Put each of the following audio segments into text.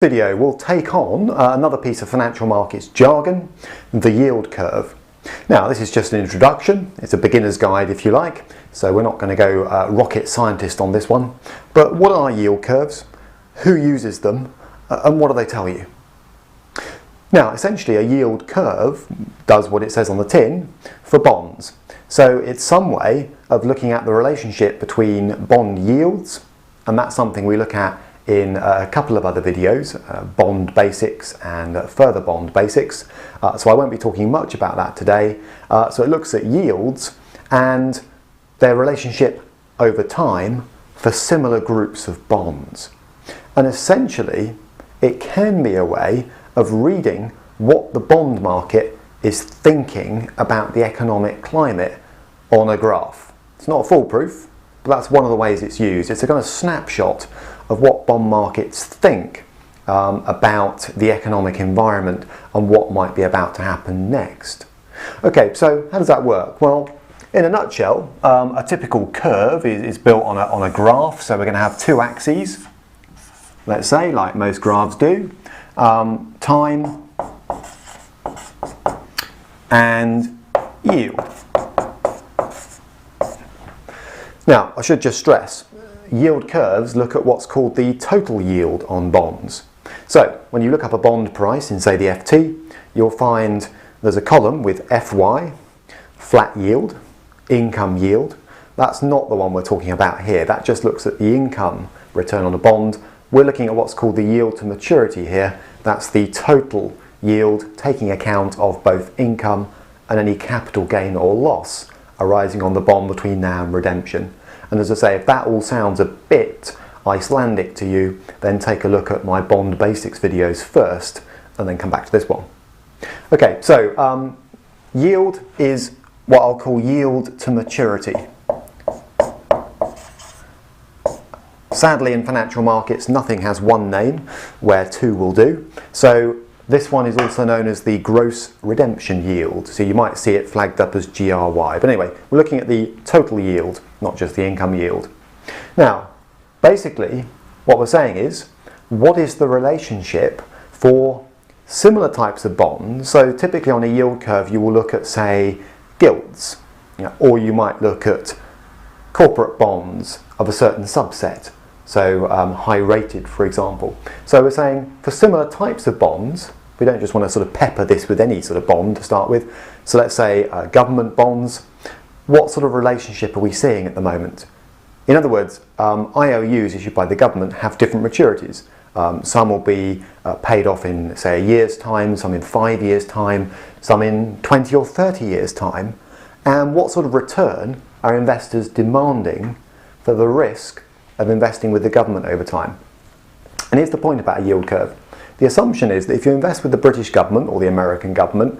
Video will take on another piece of financial markets jargon, the yield curve. Now this is just an introduction, it's a beginner's guide if you like, so we're not going to go rocket scientist on this one. But what are yield curves, who uses them, and what do they tell you? Now essentially a yield curve does what it says on the tin for bonds. So it's some way of looking at the relationship between bond yields, and that's something we look at in a couple of other videos, bond basics and further bond basics. So I won't be talking much about that today. So it looks at yields and their relationship over time for similar groups of bonds. And essentially, it can be a way of reading what the bond market is thinking about the economic climate on a graph. It's not foolproof, but that's one of the ways it's used. It's a kind of snapshot of what bond markets think about the economic environment and what might be about to happen next. Okay, so how does that work? Well, in a nutshell, a typical curve is built on a graph. So we're going to have two axes, let's say, like most graphs do, time and yield. Now, I should just stress, yield curves look at what's called the total yield on bonds. So when you look up a bond price in, say, the FT, you'll find there's a column with FY, flat yield, income yield. That's not the one we're talking about here. That just looks at the income return on a bond. We're looking at what's called the yield to maturity here. That's the total yield, taking account of both income and any capital gain or loss arising on the bond between now and redemption. And as I say, if that all sounds a bit Icelandic to you, then take a look at my bond basics videos first and then come back to this one. Okay, so yield is what I'll call yield to maturity. Sadly, in financial markets, nothing has one name where two will do. So this one is also known as the gross redemption yield. So you might see it flagged up as GRY. But anyway, we're looking at the total yield, not just the income yield. Now, basically, what we're saying is, what is the relationship for similar types of bonds? So typically on a yield curve, you will look at, say, gilts, or you might look at corporate bonds of a certain subset. So high rated, for example. So we're saying for similar types of bonds, we don't just want to sort of pepper this with any sort of bond to start with. So let's say government bonds, what sort of relationship are we seeing at the moment? In other words, IOUs issued by the government have different maturities. Some will be paid off in, say, a year's time, some in 5 years' time, some in 20 or 30 years' time. And what sort of return are investors demanding for the risk of investing with the government over time? And here's the point about a yield curve. The assumption is that if you invest with the British government or the American government,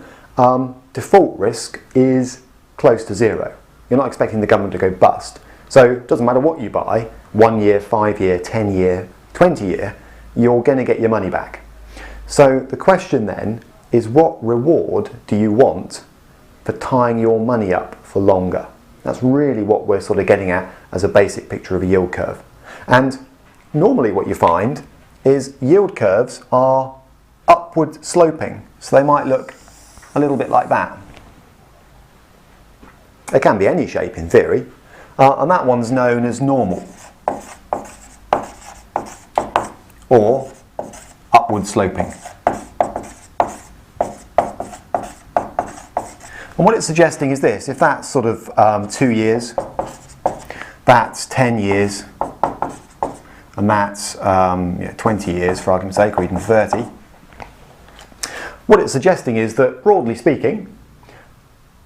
default risk is close to zero. You're not expecting the government to go bust. So it doesn't matter what you buy, 1 year, 5 year, 10 year, 20 year, you're going to get your money back. So the question then is, what reward do you want for tying your money up for longer? That's really what we're sort of getting at as a basic picture of a yield curve. And normally what you find is yield curves are upward sloping. So they might look a little bit like that. They can be any shape in theory. And that one's known as normal, or upward sloping. And what it's suggesting is this: if that's sort of 2 years, that's 10 years, and that's 20 years for argument's sake, or even 30. What it's suggesting is that, broadly speaking,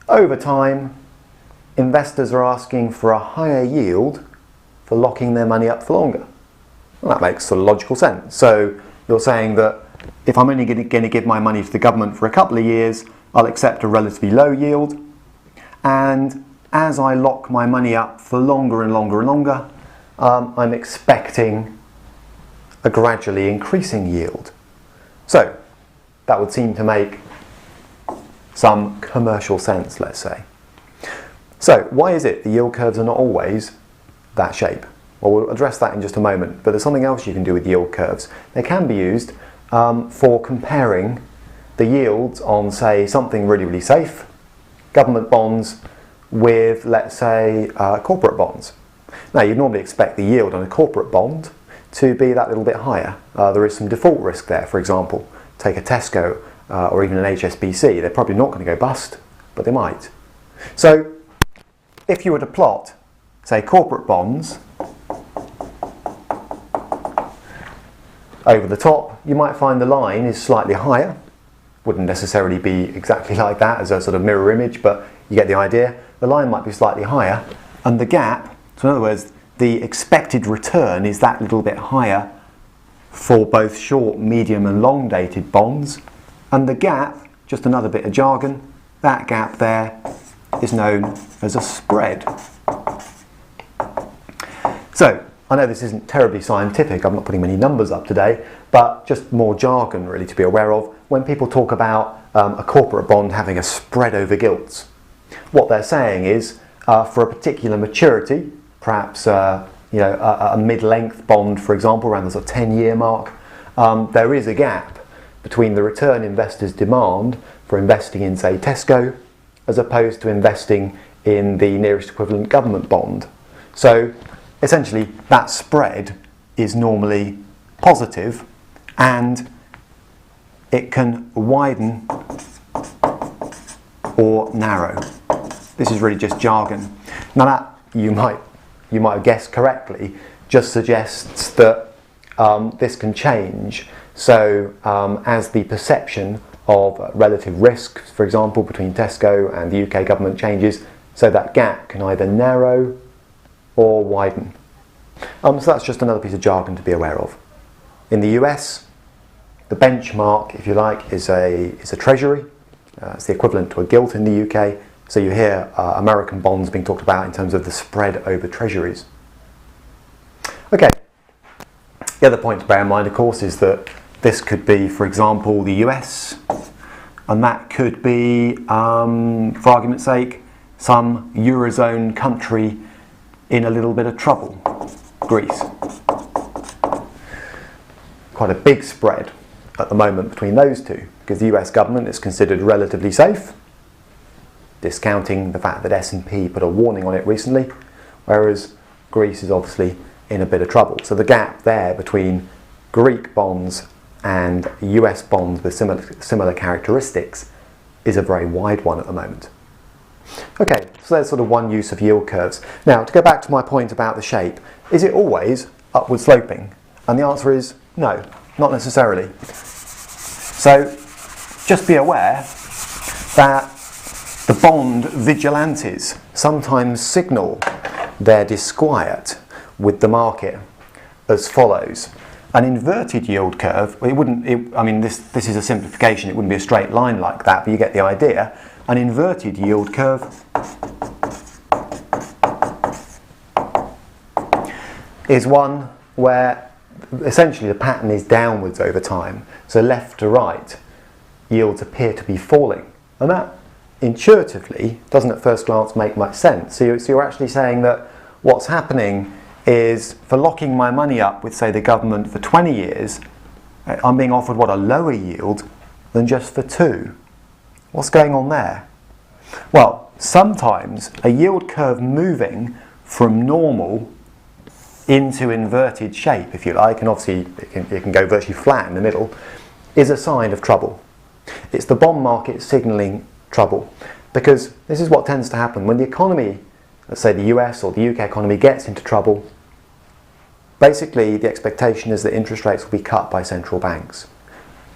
over time, investors are asking for a higher yield for locking their money up for longer. Well, that makes sort of logical sense. So you're saying that if I'm only going to give my money to the government for a couple of years, I'll accept a relatively low yield. And as I lock my money up for longer and longer and longer, I'm expecting a gradually increasing yield. So that would seem to make some commercial sense, let's say. So why is it the yield curves are not always that shape? Well, we'll address that in just a moment, but there's something else you can do with yield curves. They can be used for comparing the yields on, say, something really, really safe, government bonds, with, let's say, corporate bonds. Now, you'd normally expect the yield on a corporate bond to be that little bit higher. There is some default risk there, for example. Take a Tesco or even an HSBC. They're probably not going to go bust, but they might. So, if you were to plot, say, corporate bonds over the top, you might find the line is slightly higher. Wouldn't necessarily be exactly like that as a sort of mirror image, but you get the idea. The line might be slightly higher, and the gap, so in other words, the expected return is that little bit higher for both short, medium and long dated bonds, and the gap, just another bit of jargon, that gap there is known as a spread. So, I know this isn't terribly scientific, I'm not putting many numbers up today, but just more jargon really to be aware of when people talk about a corporate bond having a spread over gilts. What they're saying is, for a particular maturity, perhaps a mid-length bond, for example, around the sort of 10-year mark, there is a gap between the return investors demand for investing in, say, Tesco, as opposed to investing in the nearest equivalent government bond. So, essentially, that spread is normally positive, and it can widen or narrow. This is really just jargon. Now that, you might have guessed correctly, just suggests that this can change. So as the perception of relative risk, for example, between Tesco and the UK government changes, so that gap can either narrow or widen. So that's just another piece of jargon to be aware of. In the US, the benchmark, if you like, is a treasury. It's the equivalent to a gilt in the UK. So you hear American bonds being talked about in terms of the spread over treasuries. Okay. The other point to bear in mind, of course, is that this could be, for example, the US, and that could be, for argument's sake, some Eurozone country in a little bit of trouble, Greece. Quite a big spread at the moment between those two, because the US government is considered relatively safe, discounting the fact that S&P put a warning on it recently, whereas Greece is obviously in a bit of trouble. So the gap there between Greek bonds and US bonds with similar characteristics is a very wide one at the moment. Okay, so there's sort of one use of yield curves. Now, to go back to my point about the shape, is it always upward sloping? And the answer is no, not necessarily. So just be aware that the bond vigilantes sometimes signal their disquiet with the market as follows. An inverted yield curve, this is a simplification, it wouldn't be a straight line like that, but you get the idea. An inverted yield curve is one where essentially the pattern is downwards over time. So left to right, yields appear to be falling. And that intuitively doesn't at first glance make much sense. So you're actually saying that what's happening is, for locking my money up with, say, the government for 20 years, I'm being offered, a lower yield than just for 2. What's going on there? Well, sometimes a yield curve moving from normal into inverted shape, if you like, and obviously it can go virtually flat in the middle, is a sign of trouble. It's the bond market signalling trouble, because this is what tends to happen when the economy, let's say the US or the UK economy, gets into trouble. Basically, the expectation is that interest rates will be cut by central banks,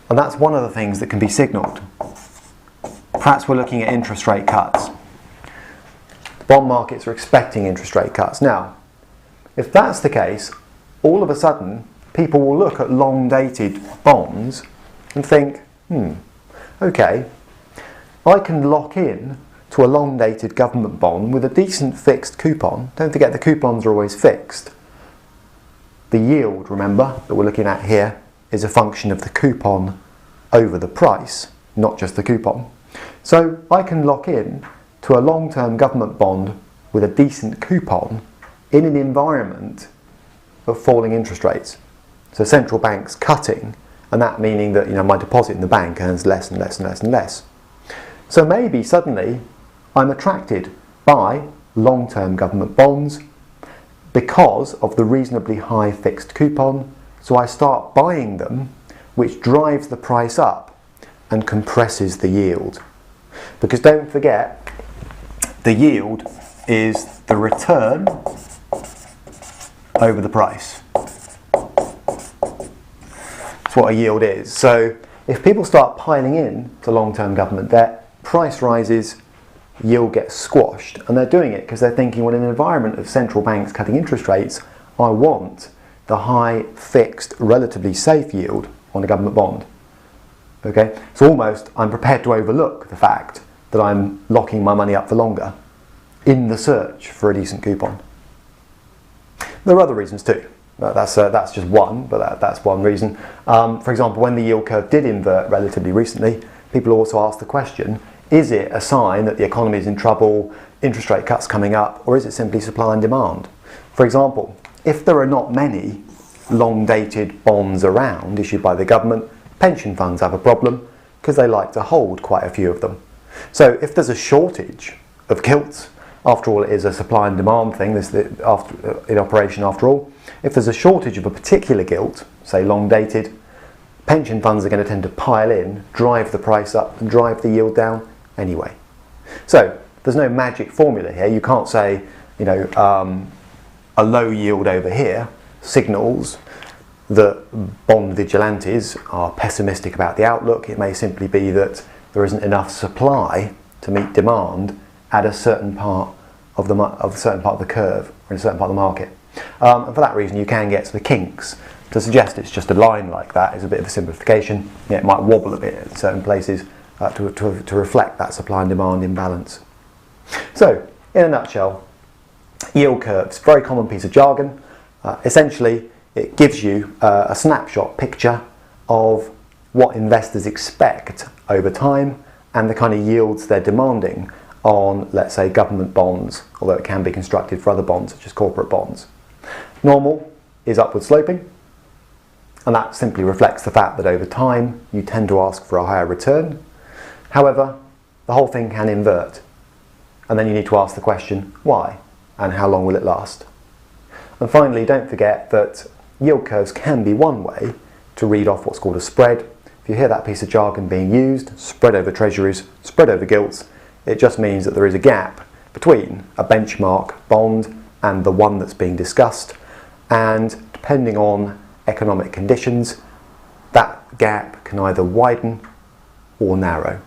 and that's one of the things that can be signalled. Perhaps we're looking at interest rate cuts. The bond markets are expecting interest rate cuts. Now, if that's the case, all of a sudden people will look at long-dated bonds and think, okay, I can lock in to a long-dated government bond with a decent fixed coupon. Don't forget the coupons are always fixed. The yield, remember, that we're looking at here is a function of the coupon over the price, not just the coupon. So I can lock in to a long-term government bond with a decent coupon in an environment of falling interest rates. So central banks cutting, and that meaning that my deposit in the bank earns less and less and less and less. So maybe suddenly I'm attracted by long-term government bonds because of the reasonably high fixed coupon, so I start buying them, which drives the price up and compresses the yield. Because don't forget, the yield is the return over the price. That's what a yield is. So if people start piling in to long-term government debt, price rises, yield gets squashed, and they're doing it because they're thinking, well, in an environment of central banks cutting interest rates, I want the high fixed, relatively safe yield on a government bond. Okay, so almost I'm prepared to overlook the fact that I'm locking my money up for longer in the search for a decent coupon. There are other reasons too. That's just one, but that's one reason. For example, when the yield curve did invert relatively recently, people also asked the question, is it a sign that the economy is in trouble, interest rate cuts coming up, or is it simply supply and demand? For example, if there are not many long-dated bonds around issued by the government, pension funds have a problem because they like to hold quite a few of them. So if there's a shortage of gilts, after all it is a supply and demand thing, this in operation after all, if there's a shortage of a particular gilt, say long-dated, pension funds are going to tend to pile in, drive the price up and drive the yield down anyway. So there's no magic formula here. You can't say, a low yield over here signals that bond vigilantes are pessimistic about the outlook. It may simply be that there isn't enough supply to meet demand at a certain part of the curve or in a certain part of the market. And for that reason, you can get sort of kinks. To suggest it's just a line like that is a bit of a simplification. It might wobble a bit at certain places to reflect that supply and demand imbalance. So, in a nutshell, yield curves, very common piece of jargon. Essentially, it gives you a snapshot picture of what investors expect over time and the kind of yields they're demanding on, let's say, government bonds, although it can be constructed for other bonds, such as corporate bonds. Normal is upward sloping, and that simply reflects the fact that over time you tend to ask for a higher return. However, the whole thing can invert, and then you need to ask the question, why, and how long will it last? And finally, don't forget that yield curves can be one way to read off what's called a spread. If you hear that piece of jargon being used, spread over treasuries, spread over gilts, it just means that there is a gap between a benchmark bond and the one that's being discussed, and depending on economic conditions, that gap can either widen or narrow.